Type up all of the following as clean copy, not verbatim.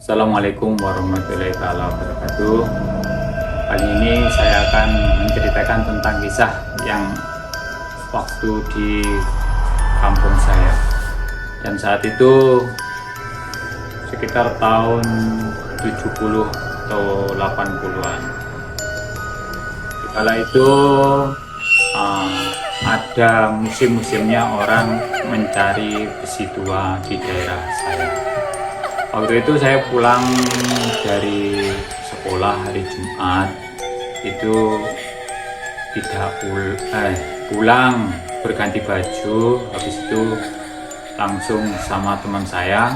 Assalamualaikum warahmatullahi wabarakatuh. Kali ini saya akan menceritakan tentang kisah yang waktu di kampung saya. Dan saat itu sekitar tahun 70 atau 80-an. Kala itu ada musim-musimnya orang mencari besi tua di daerah saya. Waktu itu saya pulang dari sekolah hari Jumat, itu tidak pulang berganti baju, habis itu langsung sama teman saya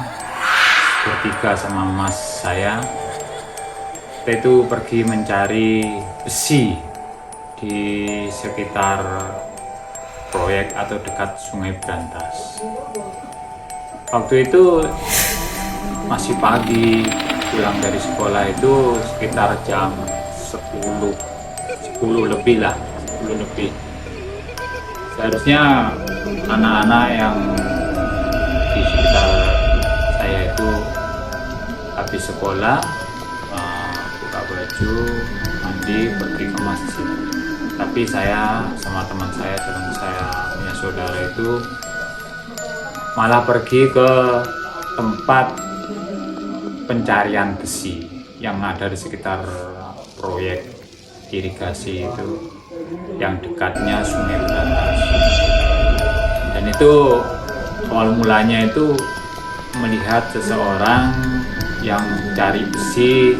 bertiga sama mas saya, kita itu pergi mencari besi di sekitar proyek atau dekat Sungai Brantas. Waktu itu masih pagi, pulang dari sekolah itu sekitar jam 10 lebih lah, 10 lebih. Seharusnya anak-anak yang di sekitar saya itu habis sekolah, buka baju, mandi, pergi ke masjid. Tapi saya sama teman saya punya saudara itu malah pergi ke tempat pencarian besi yang ada di sekitar proyek irigasi itu yang dekatnya Sungai Brantas. Dan itu awal mulanya itu melihat seseorang yang cari besi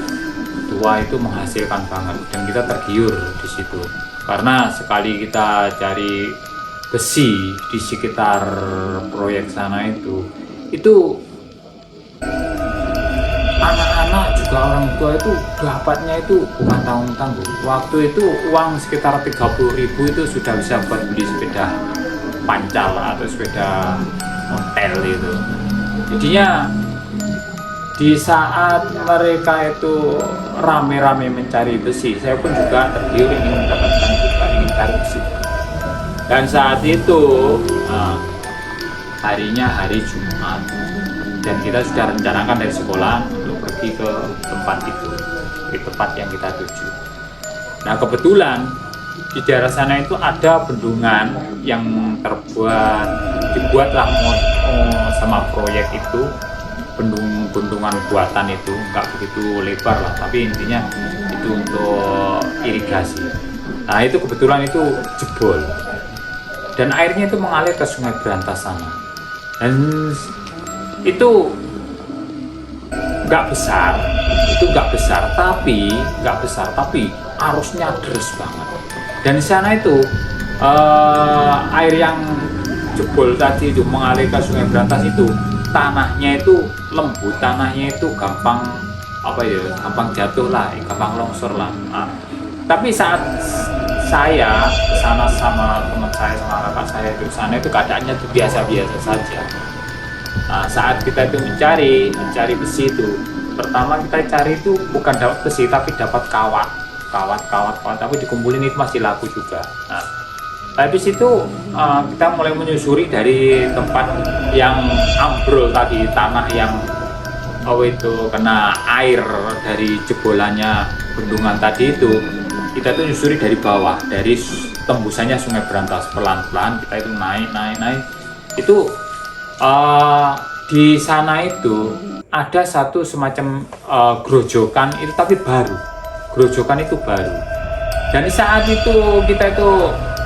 tua itu menghasilkan banget, dan kita tergiur di situ karena sekali kita cari besi di sekitar proyek sana itu anak-anak juga orang tua itu dapatnya itu bukan tanggung-tanggung. Waktu itu uang sekitar 30.000 itu sudah bisa buat beli sepeda pancal atau sepeda ontel itu. Jadinya di saat mereka itu rame-rame mencari besi, saya pun juga tergiur ingin mendapatkan juga, ingin cari besi. Dan saat itu harinya hari Jumat, dan kita sudah rencanakan dari sekolah untuk pergi ke tempat itu, di tempat yang kita tuju. Nah, kebetulan di daerah sana itu ada bendungan yang dibuatlah sama proyek itu, bendungan buatan itu, nggak begitu lebar lah, tapi intinya itu untuk irigasi. Nah, itu kebetulan itu jebol dan airnya itu mengalir ke Sungai Brantas sana. Dan itu nggak besar, tapi arusnya deras banget. Dan di sana itu air yang jebol tadi itu mengalir ke Sungai Brantas itu, tanahnya itu lembut, tanahnya itu gampang jatuh lah, gampang longsor lah. Tapi saat saya kesana sama teman saya sama kakak saya di sana itu keadaannya itu biasa-biasa saja. Nah, saat kita itu mencari besi itu, pertama kita cari itu bukan dapat besi tapi dapat kawat, tapi dikumpulin itu masih laku juga. Nah, habis itu kita mulai menyusuri dari tempat yang ambrol tadi, tanah yang itu kena air dari jebolannya bendungan tadi itu. Kita itu nyusuri dari bawah, dari tembusannya Sungai Brantas, pelan-pelan kita itu naik. Itu di sana itu ada satu semacam grojokan itu, tapi baru. Grojokan itu baru. Dan saat itu kita itu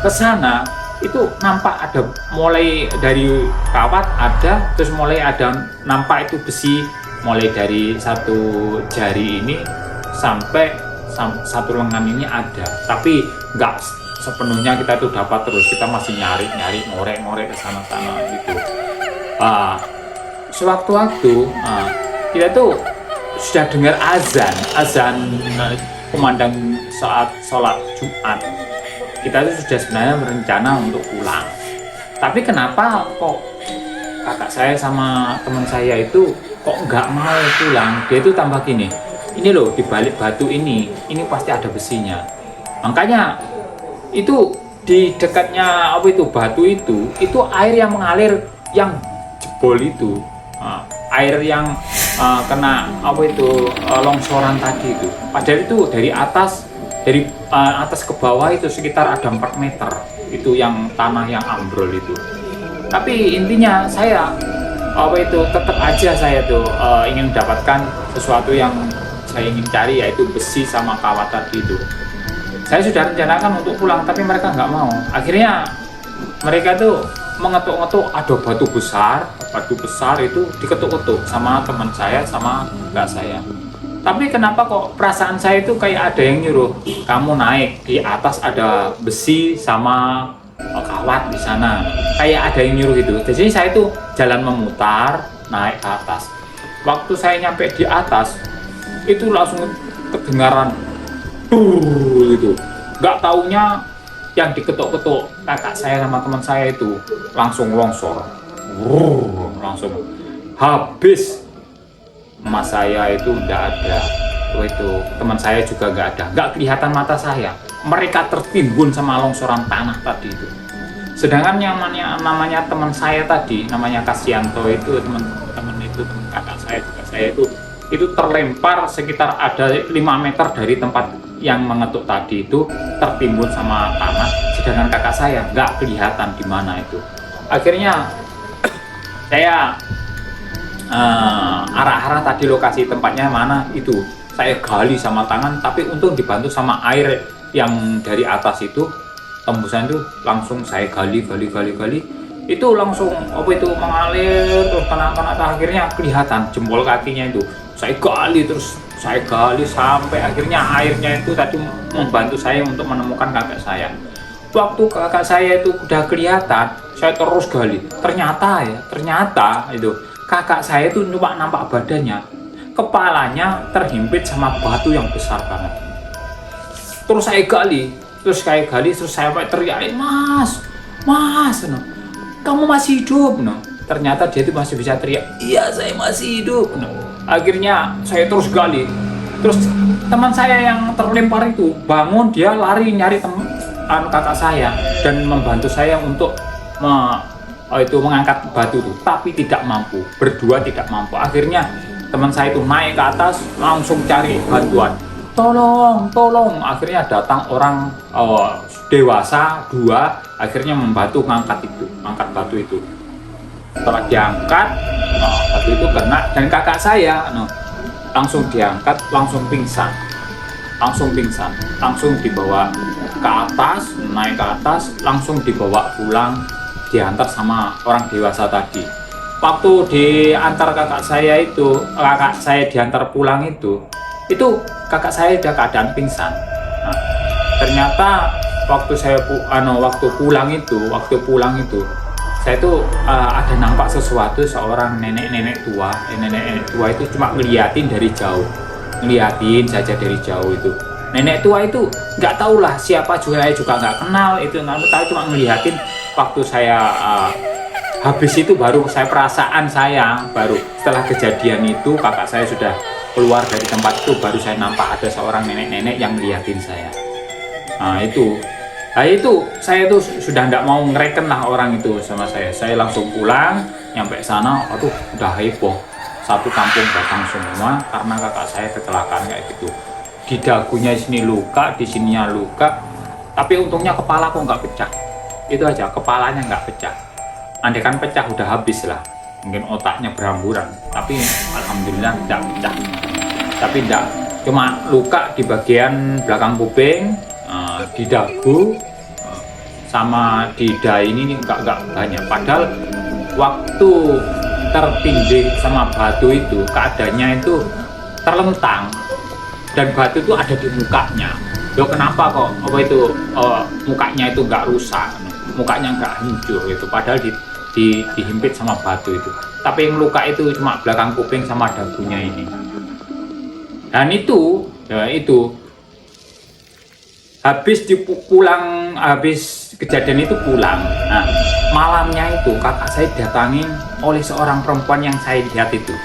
ke sana, itu nampak ada mulai dari kawat ada, terus mulai ada nampak itu besi mulai dari satu jari ini sampai satu lengan ini ada, tapi nggak sepenuhnya kita itu dapat terus, kita masih nyari ngorek ke sana gitu. Sewaktu-waktu kita tuh sudah dengar azan kumandang saat sholat Jumat. Kita tuh sudah sebenarnya berencana untuk pulang, tapi kenapa kok kakak saya sama teman saya itu kok nggak mau pulang? Dia itu tambah gini, ini loh, di balik batu ini pasti ada besinya. Makanya itu di dekatnya batu itu air yang mengalir yang jebol itu, air yang kena apa itu longsoran tadi itu. Padahal itu dari atas ke bawah itu sekitar ada 4 meter itu yang tanah yang ambrol itu. Tapi intinya saya apa itu tetap aja saya tuh ingin mendapatkan sesuatu yang saya ingin cari, yaitu besi sama kawat tadi itu. Saya sudah rencanakan untuk pulang tapi mereka nggak mau. Akhirnya mereka tuh mengetuk-ngetuk, ada batu besar itu diketuk-ketuk sama teman saya sama enggak saya. Tapi kenapa kok perasaan saya itu kayak ada yang nyuruh kamu naik, di atas ada besi sama kawat di sana, kayak ada yang nyuruh gitu. Jadi saya itu jalan memutar naik ke atas. Waktu saya nyampe di atas itu langsung kedengaran gitu. Nggak taunya yang diketuk-ketuk kakak saya sama teman saya itu langsung longsor, langsung habis. Emas saya itu nggak ada, itu teman saya juga nggak ada, nggak kelihatan mata saya. Mereka tertimbun sama longsoran tanah tadi itu. Sedangkan yang namanya teman saya tadi, namanya Kasianto itu, teman kakak saya juga, saya itu terlempar sekitar ada 5 meter dari tempat yang mengetuk tadi itu, tertimbun sama tanah. Sedangkan kakak saya nggak kelihatan di mana itu. Akhirnya saya arah-arah tadi lokasi tempatnya mana itu saya gali sama tangan, tapi untung dibantu sama air yang dari atas itu, tembusan itu langsung saya gali itu langsung apa itu mengalir terus kena akhirnya kelihatan jempol kakinya itu. Saya gali sampai akhirnya airnya itu tadi membantu saya untuk menemukan kakak saya. Waktu kakak saya itu udah kelihatan, saya terus gali. Ternyata itu kakak saya itu cuma nampak badannya, kepalanya terhimpit sama batu yang besar banget. Terus saya gali, terus saya teriak, mas, no, kamu masih hidup, no. Ternyata dia itu masih bisa teriak, iya saya masih hidup, no. Akhirnya saya terus gali, terus teman saya yang terlempar itu bangun, dia lari nyari kakak saya dan membantu saya untuk mengangkat batu itu, tapi tidak mampu, berdua tidak mampu. Akhirnya teman saya itu naik ke atas langsung cari bantuan, tolong. Akhirnya datang orang dewasa 2, akhirnya membantu angkat batu itu. Setelah diangkat, batu itu kena dan kakak saya langsung diangkat, langsung pingsan, langsung dibawa ke atas, naik ke atas, langsung dibawa pulang, diantar sama orang dewasa tadi. Waktu diantar kakak saya diantar pulang itu kakak saya udah keadaan pingsan. Nah, ternyata waktu pulang itu saya tuh ada nampak sesuatu, seorang nenek tua itu cuma ngeliatin dari jauh, ngeliatin saja dari jauh itu. Nenek tua itu nggak tahu lah siapa, saya juga nggak kenal itu, nggak tahu, cuma ngeliatin. Waktu saya habis itu baru perasaan saya baru setelah kejadian itu kakak saya sudah keluar dari tempat itu, baru saya nampak ada seorang nenek yang ngeliatin saya. Nah itu saya tuh sudah nggak mau ngereken lah orang itu sama saya. Saya langsung pulang, nyampe sana, aduh udah heboh, satu kampung datang semua karena kakak saya kecelakaan kayak gitu. Di dagunya sini luka, di sininya luka, tapi untungnya kepala kok nggak pecah. Itu aja, kepalanya nggak pecah. Andai kan pecah udah habis lah, mungkin otaknya berhamburan, tapi alhamdulillah tidak pecah. Tapi tidak, cuma luka di bagian belakang kuping, di dagu, sama di dahi ini nggak banyak. Padahal waktu tertindih sama batu itu keadaannya itu terlentang dan batu itu ada di mukanya. Loh kenapa kok mukanya itu nggak rusak, mukanya nggak hancur itu, padahal dihimpit sama batu itu. Tapi yang luka itu cuma belakang kuping sama dagunya ini. Dan itu habis kejadian itu pulang. Nah, malamnya itu kakak saya datangin oleh seorang perempuan yang saya lihat itu.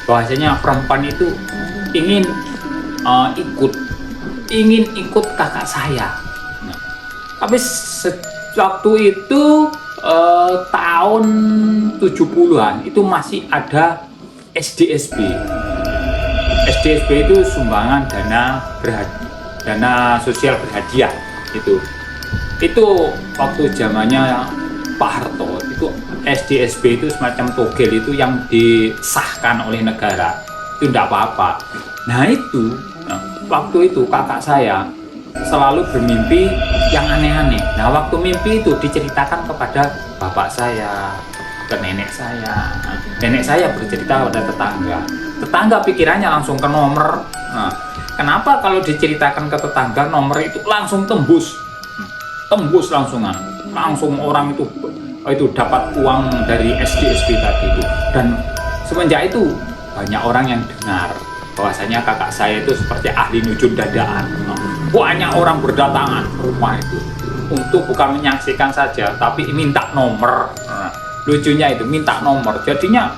Bahwasanya perempuan itu ingin ikut kakak saya. Nah, tapi waktu itu tahun 70-an itu masih ada SDSB. SDSB itu sumbangan dana sosial berhadiah itu. Itu waktu zamannya Pak Harto, itu SDSB itu semacam togel itu yang disahkan oleh negara. Itu tidak apa-apa. Nah waktu itu kakak saya selalu bermimpi yang aneh-aneh. Nah waktu mimpi itu diceritakan kepada bapak saya, ke nenek saya. Nenek saya bercerita kepada tetangga. Tetangga pikirannya langsung ke nomor. Nah, kenapa kalau diceritakan ke tetangga nomor itu langsung tembus langsungan. Langsung orang itu dapat uang dari SDSB tadi itu. Dan semenjak itu banyak orang yang dengar bahwasanya kakak saya itu seperti ahli nujum dadaan. Banyak orang berdatangan ke rumah itu untuk bukan menyaksikan saja, tapi minta nomor. Lucunya itu minta nomor. Jadinya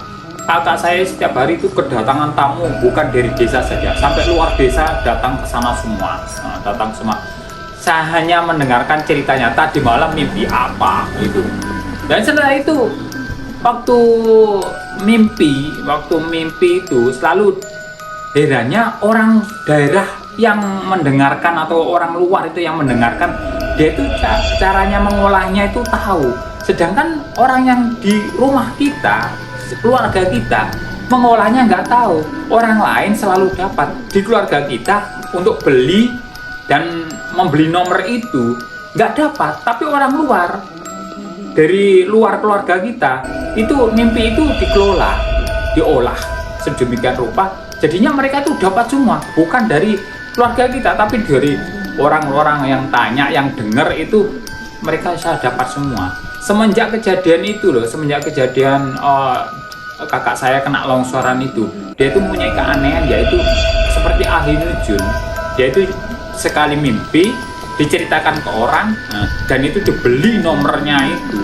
kakak saya setiap hari itu kedatangan tamu bukan dari desa saja, sampai luar desa datang ke sana semua. Datang semua. Saya hanya mendengarkan ceritanya tadi malam mimpi apa gitu. Dan setelah itu waktu mimpi itu selalu herannya orang daerah yang mendengarkan atau orang luar itu yang mendengarkan, dia itu caranya mengolahnya itu tahu. Sedangkan orang yang di rumah kita, keluarga kita, mengolahnya nggak tahu. Orang lain selalu dapat. Di keluarga kita untuk beli dan membeli nomor itu nggak dapat. Tapi orang luar, dari luar keluarga kita, itu mimpi itu dikelola, diolah sedemikian rupa. Jadinya mereka itu dapat semua, bukan dari keluarga kita, tapi dari orang-orang yang tanya, yang dengar itu mereka bisa dapat semua. Semenjak kejadian itu loh, semenjak kejadian kakak saya kena longsoran itu, dia itu mempunyai keanehan, yaitu seperti ahli nujum. Dia itu sekali mimpi diceritakan ke orang, dan itu dibeli nomornya itu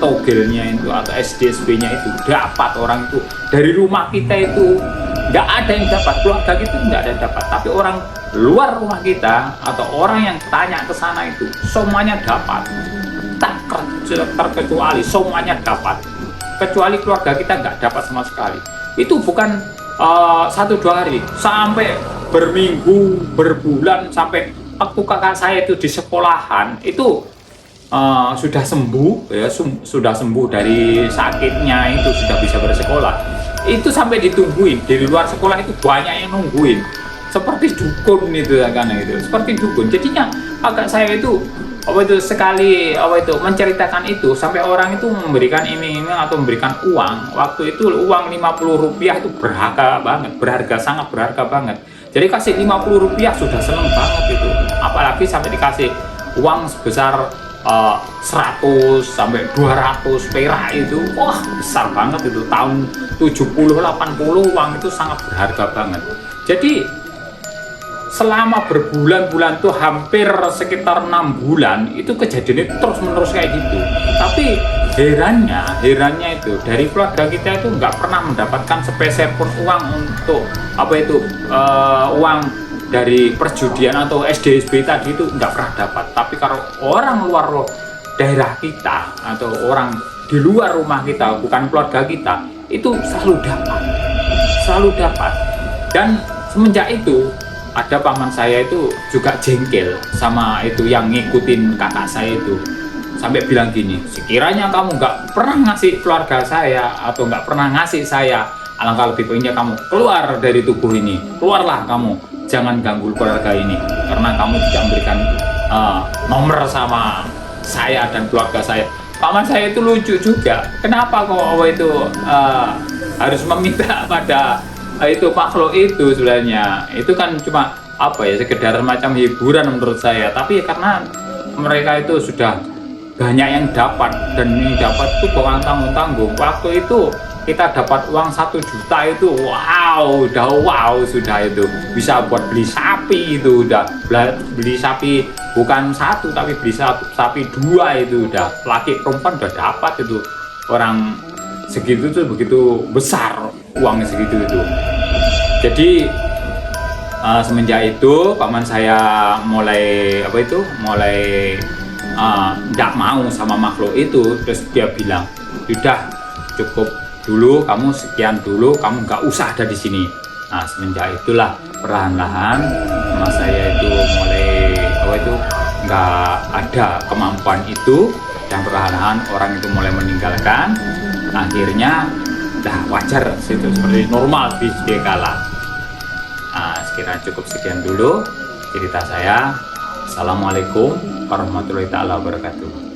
togelnya itu atau SDSB-nya itu, dapat orang itu dari rumah kita itu. Nggak ada yang dapat, keluarga gitu nggak ada yang dapat, tapi orang luar rumah kita atau orang yang tanya ke sana itu semuanya dapat, tak terkecuali semuanya dapat, kecuali keluarga kita nggak dapat sama sekali. Itu bukan 1-2 hari, sampai berminggu, berbulan, sampai waktu kakak saya itu di sekolahan itu sudah sembuh ya, sudah sembuh dari sakitnya itu, sudah bisa bersekolah. Itu sampai ditungguin di luar sekolah, itu banyak yang nungguin seperti dukun itu kan gitu, seperti dukun. Jadinya kakak saya itu sekali menceritakan itu, sampai orang itu memberikan iming-iming atau memberikan uang. Waktu itu uang Rp50 itu berharga, sangat berharga banget. Jadi kasih Rp50 sudah seneng banget itu, apalagi sampai dikasih uang sebesar 100 sampai 200 perak itu, wah besar banget itu. Tahun 70-80 uang itu sangat berharga banget. Jadi selama berbulan-bulan tuh hampir sekitar 6 bulan itu kejadian itu terus menerus kayak gitu. Tapi herannya itu dari keluarga kita itu nggak pernah mendapatkan sepeser pun uang untuk uang dari perjudian atau SDSB tadi, itu nggak pernah dapat. Tapi kalau orang luar daerah kita atau orang di luar rumah kita, bukan keluarga kita, itu selalu dapat. Dan semenjak itu ada paman saya itu juga jengkel sama itu yang ngikutin kakak saya itu, sampai bilang gini, sekiranya kamu nggak pernah ngasih keluarga saya atau nggak pernah ngasih saya, alangkah lebih baiknya kamu keluar dari tubuh ini, keluarlah kamu, jangan ganggu keluarga ini, karena kamu tidak memberikan nomor sama saya dan keluarga saya. Paman saya itu lucu juga, kenapa kok harus meminta pada itu makhluk itu? Sebenarnya itu kan cuma sekedar macam hiburan menurut saya, tapi karena mereka itu sudah banyak yang dapat, dan yang dapat itu bukan tanggung-tanggung. Waktu itu kita dapat uang 1 juta itu, sudah itu bisa buat beli sapi, itu udah beli sapi bukan 1 tapi beli sapi 2, itu udah laki perempuan udah dapat itu. Orang segitu tuh begitu besar uangnya segitu itu. Jadi semenjak itu paman saya mulai nggak mau sama makhluk itu. Terus dia bilang, udah cukup dulu, kamu sekian dulu, kamu nggak usah ada di sini. Nah, semenjak itulah perlahan-lahan mas saya itu mulai nggak ada kemampuan itu, dan perlahan-lahan orang itu mulai meninggalkan. Akhirnya wajar seperti normal di kala. Nah, sekiranya cukup sekian dulu cerita saya. Assalamualaikum warahmatullahi wabarakatuh.